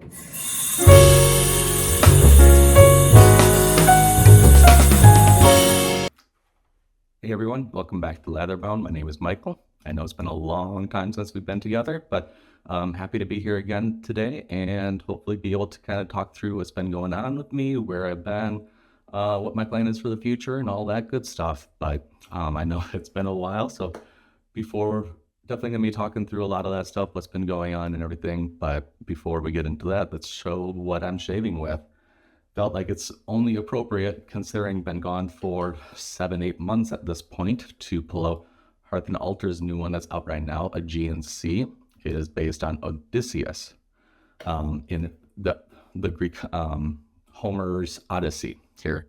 Hey everyone, welcome back to Latherbound. My name is Michael. I know it's been a long time since we've been together, but I'm happy to be here again today and hopefully be able to kind of talk through what's been going on with me, where I've been, what my plan is for the future, and all that good stuff. But I know it's been a while, so definitely going to be talking through a lot of that stuff, what's been going on and everything. But before we get into that, let's show what I'm shaving with. Felt like it's only appropriate, considering been gone for 7-8 months at this point, to pull out Hearth and Altar's new one that's out right now, Aegean Sea. It is based on Odysseus in the Greek Homer's Odyssey here,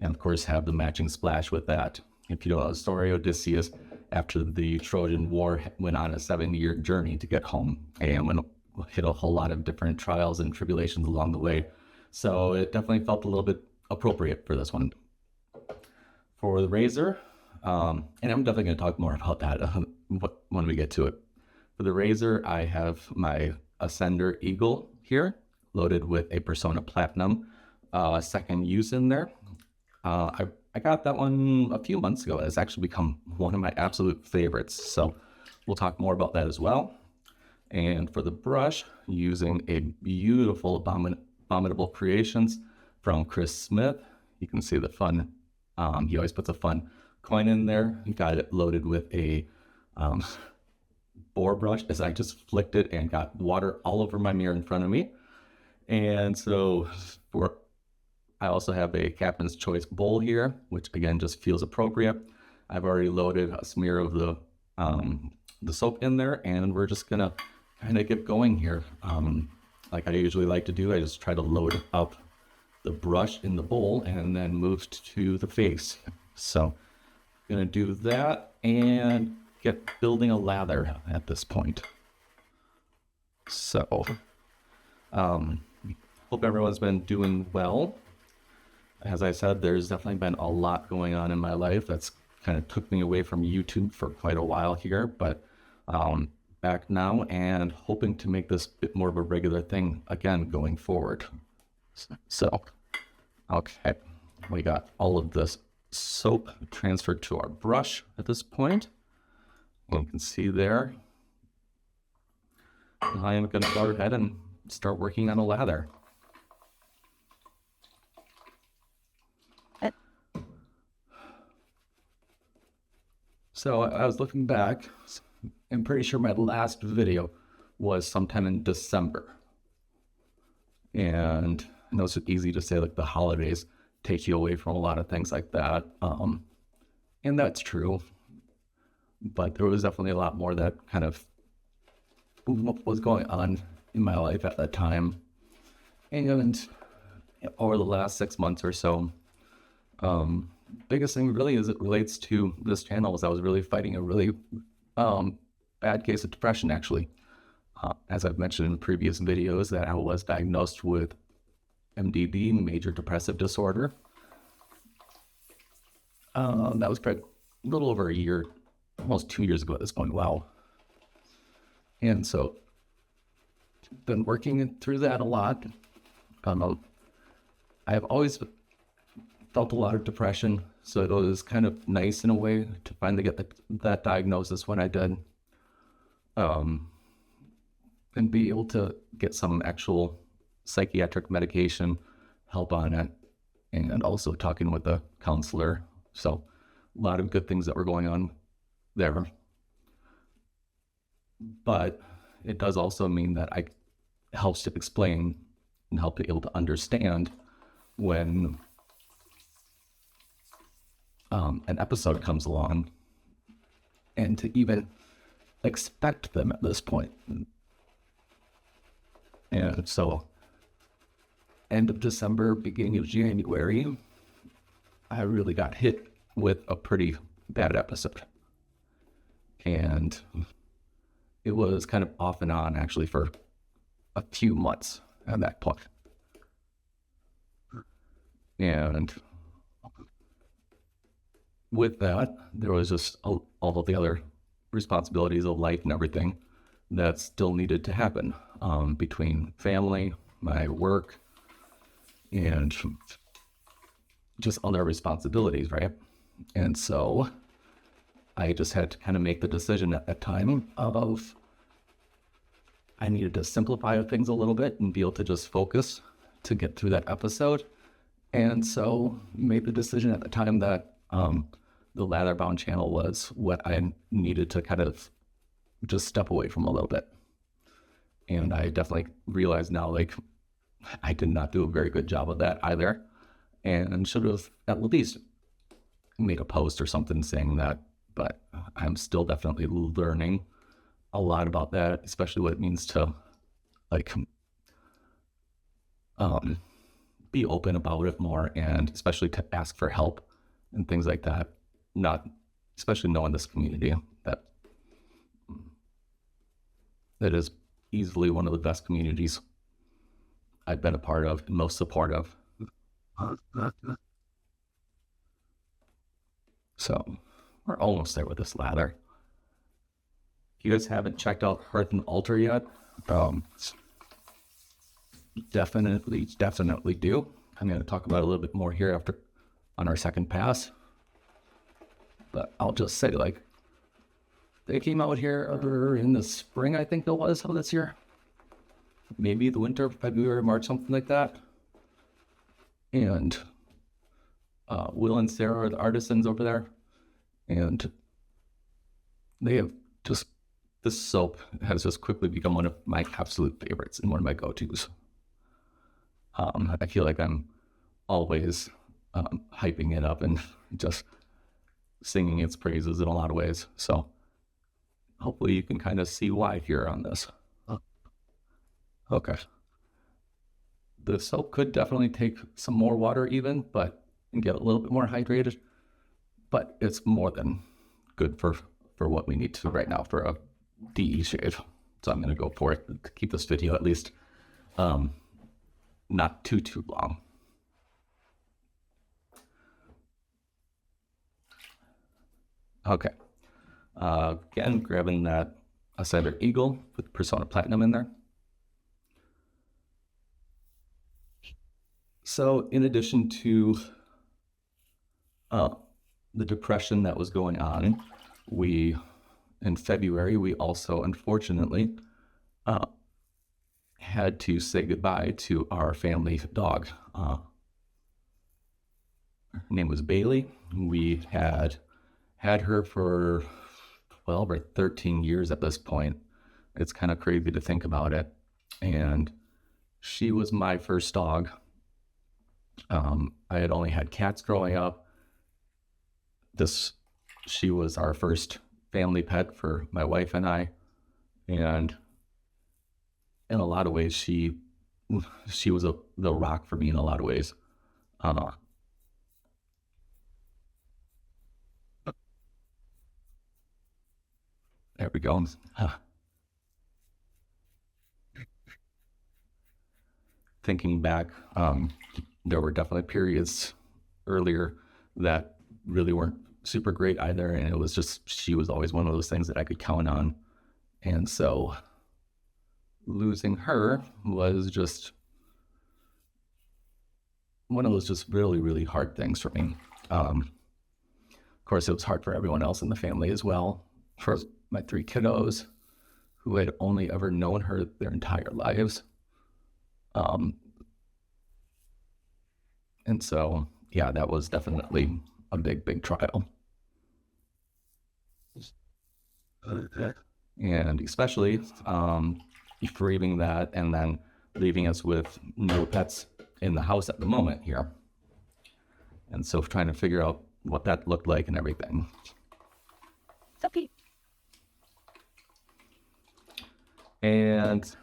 and of course have the matching splash with that. If you don't know the story, Odysseus, after the Trojan War, went on a 7-year journey to get home and hit a whole lot of different trials and tribulations along the way. So it definitely felt a little bit appropriate for this one. For the razor, and I'm definitely going to talk more about that when we get to it. For the razor, I have my Ascender Eagle here, loaded with a Persona Platinum second use in there. I got that one a few months ago. It's actually become one of my absolute favorites. So we'll talk more about that as well. And for the brush, using a beautiful Abominable Creations from Chris Smith. You can see the fun, he always puts a fun coin in there. He got it loaded with a boar brush, as I just flicked it and got water all over my mirror in front of me. And so I also have a Captain's Choice bowl here, which again just feels appropriate. I've already loaded a smear of the soap in there, and we're just gonna kind of get going here. Like I usually like to do, I just try to load up the brush in the bowl and then move to the face. So I'm gonna do that and get building a lather at this point. So hope everyone's been doing well. As I said, there's definitely been a lot going on in my life that's kind of took me away from YouTube for quite a while here, but back now and hoping to make this a bit more of a regular thing again going forward. So, okay, we got all of this soap transferred to our brush at this point. You can see there. I am going to go ahead and start working on a lather. So I was looking back. I'm pretty sure my last video was sometime in December. And I know it's easy to say like the holidays take you away from a lot of things like that. And that's true. But there was definitely a lot more that kind of was going on in my life at that time. And over the last 6 months or so, biggest thing really as it relates to this channel is I was really fighting a really bad case of depression, actually. As I've mentioned in previous videos, that I was diagnosed with MDD, major depressive disorder. That was a little over a year, almost 2 years ago at this point. Wow. And so, been working through that a lot. I've always felt a lot of depression, so it was kind of nice in a way to finally get that diagnosis when I did. And be able to get some actual psychiatric medication help on it, and also talking with a counselor. So a lot of good things that were going on there. But it does also mean that it helps to explain and help be able to understand when an episode comes along, and to even expect them at this point. And so end of December, beginning of January, I really got hit with a pretty bad episode. And it was kind of off and on actually for a few months at that point. And with that, there was just all of the other responsibilities of life and everything that still needed to happen, between family, my work, and just other responsibilities, right? And so I just had to kind of make the decision at that time of I needed to simplify things a little bit and be able to just focus to get through that episode. And so made the decision at the time that the Latherbound channel was what I needed to kind of just step away from a little bit. And I definitely realize now, like, I did not do a very good job of that either, and should have at least made a post or something saying that. But I'm still definitely learning a lot about that, especially what it means to, like, be open about it more, and especially to ask for help and things like that. Not, especially knowing this community that is easily one of the best communities I've been a part of and most supportive. So we're almost there with this lather. If you guys haven't checked out Hearth and Altar yet, definitely do. I'm going to talk about it a little bit more here after on our second pass. But I'll just say, like, they came out here in the spring, I think it was, of this year. Maybe the winter, February, March, something like that. And Will and Sarah are the artisans over there. And they have just, this soap has just quickly become one of my absolute favorites and one of my go-tos. I feel like I'm always hyping it up and just singing its praises in a lot of ways. So hopefully you can kind of see why here on this. Okay. The soap could definitely take some more water even, and get a little bit more hydrated, but it's more than good for what we need to right now for a DE shave. So I'm going to go for it to keep this video at least not too long. Okay. Again, grabbing that Ascender Eagle with Persona Platinum in there. So in addition to the depression that was going on, in February, we also unfortunately had to say goodbye to our family dog. Her name was Bailey. We had her for 12 or 13 years at this point. It's kind of crazy to think about it. And she was my first dog. I had only had cats growing up. She was our first family pet for my wife and I. And in a lot of ways, she was the rock for me in a lot of ways. There we go. Thinking back, there were definitely periods earlier that really weren't super great either. And it was just, she was always one of those things that I could count on. And so losing her was just one of those just really, really hard things for me. Of course, it was hard for everyone else in the family as well. For my 3 kiddos who had only ever known her their entire lives. And so, yeah, that was definitely a big trial. And especially grieving that and then leaving us with no pets in the house at the moment here. And so trying to figure out what that looked like and everything. Okay. And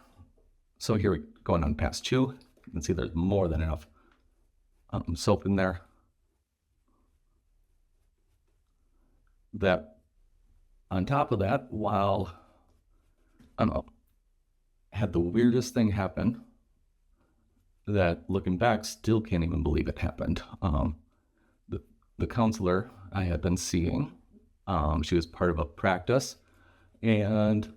so here we're going on past 2. You can see there's more than enough soap in there. That on top of that, while I don't know, had the weirdest thing happen that looking back still can't even believe it happened. The counselor I had been seeing, she was part of a practice, and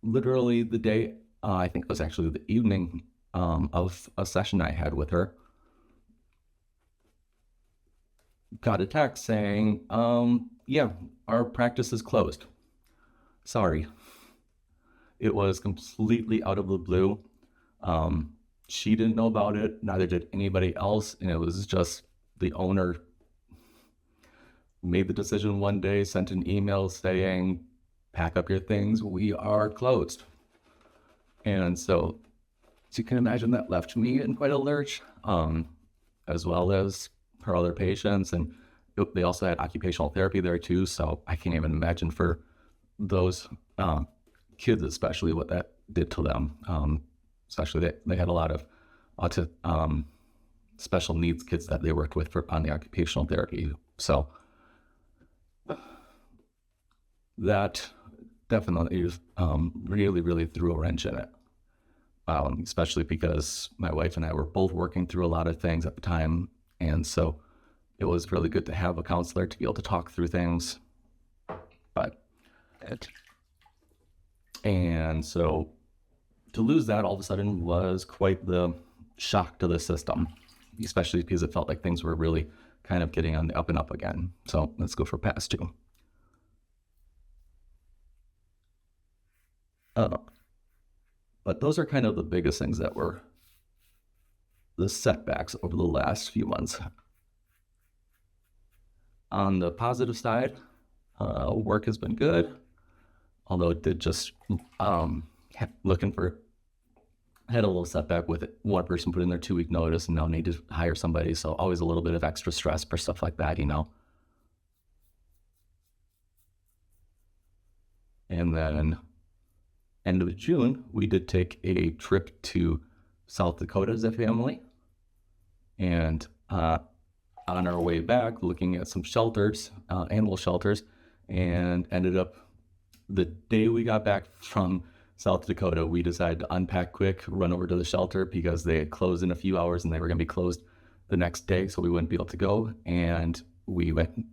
literally the day I think it was actually the evening of a session I had with her, got a text saying, yeah, our practice is closed. Sorry. It was completely out of the blue. She didn't know about it, neither did anybody else, and it was just the owner made the decision one day, sent an email saying, pack up your things, we are closed. And so you can imagine that left me in quite a lurch, as well as her other patients. And they also had occupational therapy there too. So I can't even imagine for those kids, especially what that did to them. Especially they had a lot of special needs kids that they worked with on the occupational therapy. So that definitely really, really threw a wrench in it. Especially because my wife and I were both working through a lot of things at the time. And so it was really good to have a counselor to be able to talk through things. And so to lose that all of a sudden was quite the shock to the system, especially because it felt like things were really kind of getting on the up and up again. So let's go for pass two. But those are kind of the biggest things that were the setbacks over the last few months. On the positive side, work has been good, although it did just had a little setback with it. One person put in their 2-week notice and now need to hire somebody. So always a little bit of extra stress for stuff like that, And then end of June, we did take a trip to South Dakota as a family. And on our way back, looking at some shelters, animal shelters, and ended up the day we got back from South Dakota, we decided to unpack quick, run over to the shelter because they had closed in a few hours and they were going to be closed the next day, so we wouldn't be able to go. And we went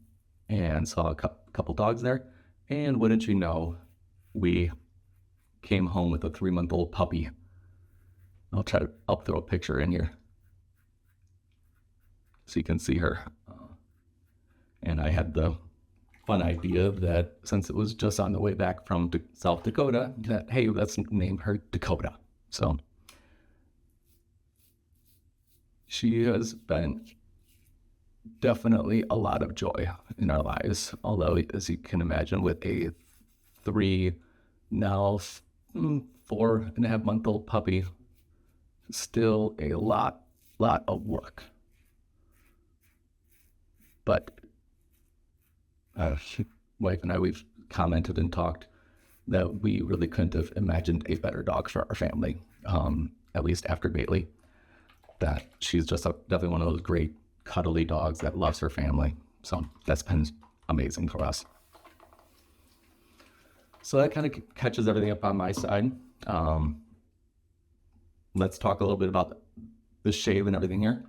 and saw a couple dogs there. And wouldn't you know, we came home with a 3-month-old puppy. I'll throw a picture in here so you can see her. And I had the fun idea that since it was just on the way back from South Dakota, that, hey, let's name her Dakota. So she has been definitely a lot of joy in our lives. Although, as you can imagine, with a 4.5-month-old puppy, still a lot of work. But wife and I, we've commented and talked that we really couldn't have imagined a better dog for our family, at least after Bailey. That she's just definitely one of those great cuddly dogs that loves her family. So that's been amazing for us. So that kind of catches everything up on my side. Let's talk a little bit about the shave and everything here.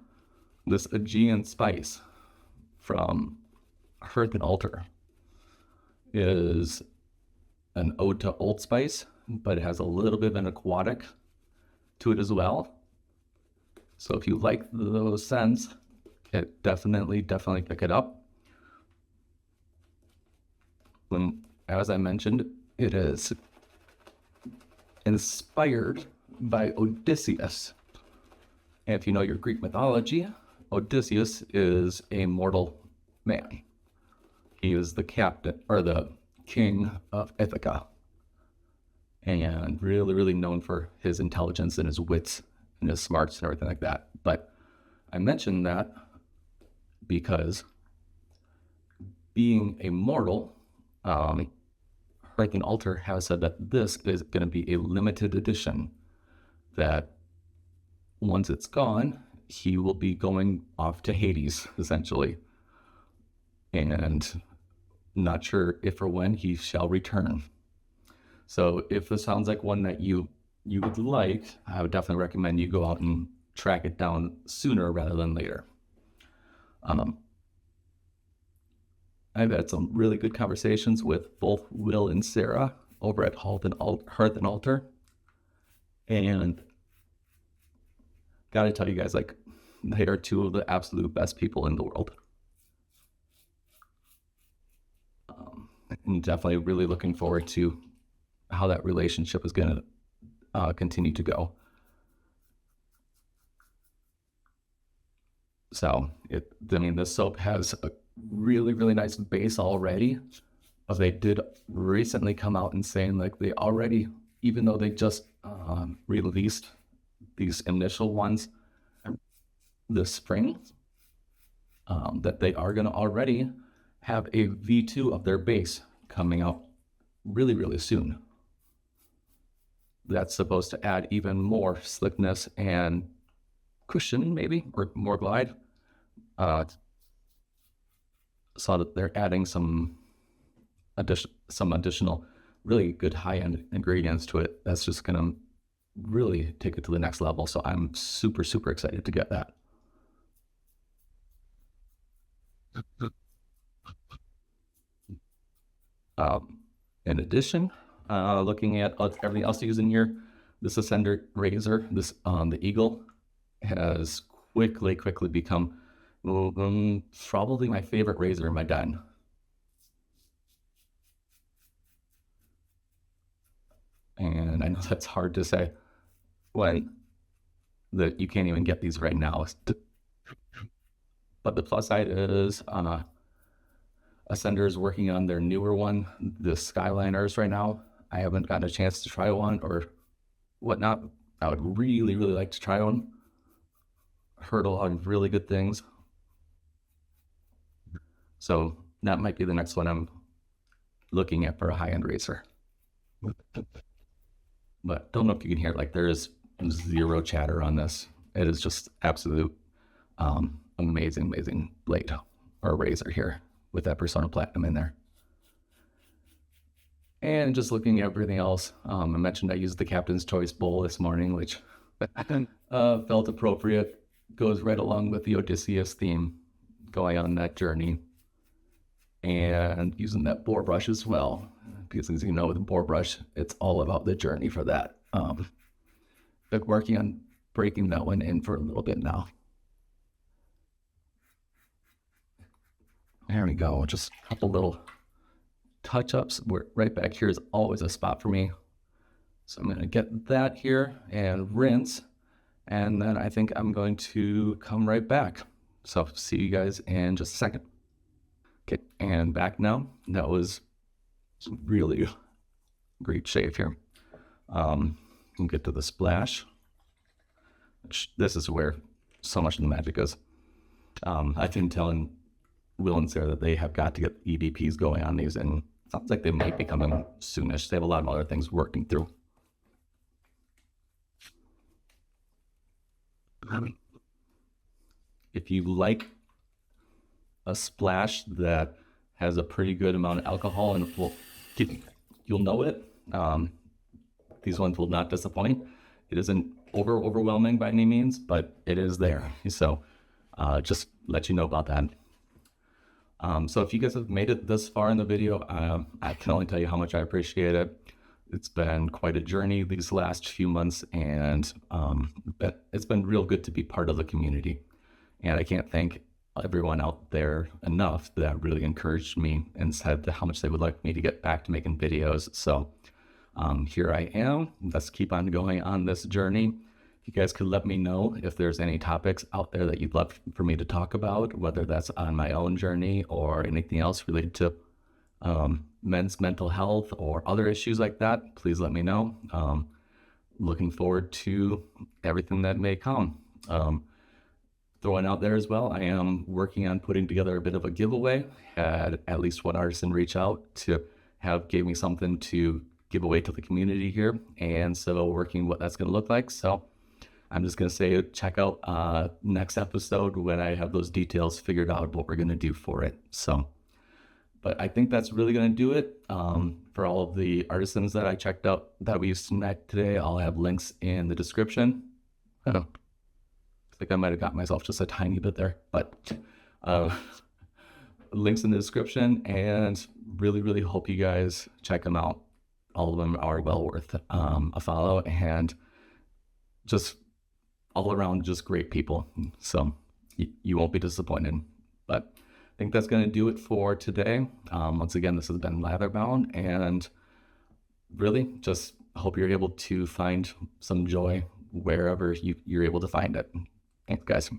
This Aegean spice from Hearth and Altar is an ode to Old Spice, but it has a little bit of an aquatic to it as well. So if you like those scents, it definitely pick it up. As I mentioned, it is inspired by Odysseus. And if you know your Greek mythology, Odysseus is a mortal man. He is the captain or the king of Ithaca, and really known for his intelligence and his wits and his smarts and everything like that. But I mentioned that because being a mortal, Hearth and Altar has said that this is going to be a limited edition, that once it's gone, he will be going off to Hades, essentially. And not sure if or when he shall return. So if this sounds like one that you would like, I would definitely recommend you go out and track it down sooner rather than later. I've had some really good conversations with both Will and Sarah over at Hearth and Altar. And gotta tell you guys, like, they are two of the absolute best people in the world. And definitely really looking forward to how that relationship is going to continue to go. So, this soap has a really, really nice base already. They did recently come out and saying, like, they already, even though they just released these initial ones this spring, that they are going to already have a V2 of their base coming out really, really soon. That's supposed to add even more slickness and cushion, maybe, or more glide. Saw that they're adding some additional really good high-end ingredients to it. That's just going to really take it to the next level. So I'm super, super excited to get that. In addition, looking at everything else used in here, this Ascender razor, the Eagle, has quickly become probably my favorite razor in my den. And I know that's hard to say when that you can't even get these right now. But the plus side is Ascender is working on their newer one, the Skyliners, right now. I haven't gotten a chance to try one or whatnot. I would really, really like to try one. Heard a lot of really good things. So that might be the next one I'm looking at for a high-end razor. But don't know if you can hear, like, there is zero chatter on this. It is just absolute amazing blade or razor here with that Persona Platinum in there. And just looking at everything else, I mentioned I used the Captain's Choice bowl this morning, which felt appropriate. Goes right along with the Odysseus theme, going on that journey. And using that boar brush as well, because as you know, with the boar brush, it's all about the journey for that. Been working on breaking that one in for a little bit now. There we go, just a couple little touch-ups. Right back here is always a spot for me. So I'm gonna get that here and rinse, and then I think I'm going to come right back. So see you guys in just a second. Okay, and back now. That was really great shave here. We'll get to the splash. This is where so much of the magic is. I've been telling Will and Sarah that they have got to get EDPs going on these, and it sounds like they might be coming soonish. They have a lot of other things working through. If you like a splash that has a pretty good amount of alcohol and you'll know it, these ones will not disappoint. It isn't overwhelming by any means, but it is there. So just let you know about that. So if you guys have made it this far in the video, I can only tell you how much I appreciate it. It's been quite a journey these last few months, and it's been real good to be part of the community. And I can't thank everyone out there enough that really encouraged me and said how much they would like me to get back to making videos. So here I am. Let's keep on going on this journey. You guys could let me know if there's any topics out there that you'd love for me to talk about, whether that's on my own journey or anything else related to men's mental health or other issues like that. Please let me know. Looking forward to everything that may come. Throwing out there as well, I am working on putting together a bit of a giveaway. Had at least one artisan reach out to give me something to give away to the community here, and so working what that's going to look like. So I'm just going to say check out next episode when I have those details figured out what we're going to do for it. So, but I think that's really going to do it for all of the artisans that I checked out that we used to met today. I'll have links in the description. I think I might have got myself just a tiny bit there, but links in the description, and really hope you guys check them out. All of them are well worth a follow, and just all around just great people. So you won't be disappointed. But I think that's going to do it for today. Once again, this has been Latherbound, and really just hope you're able to find some joy wherever you're able to find it. Thanks, guys.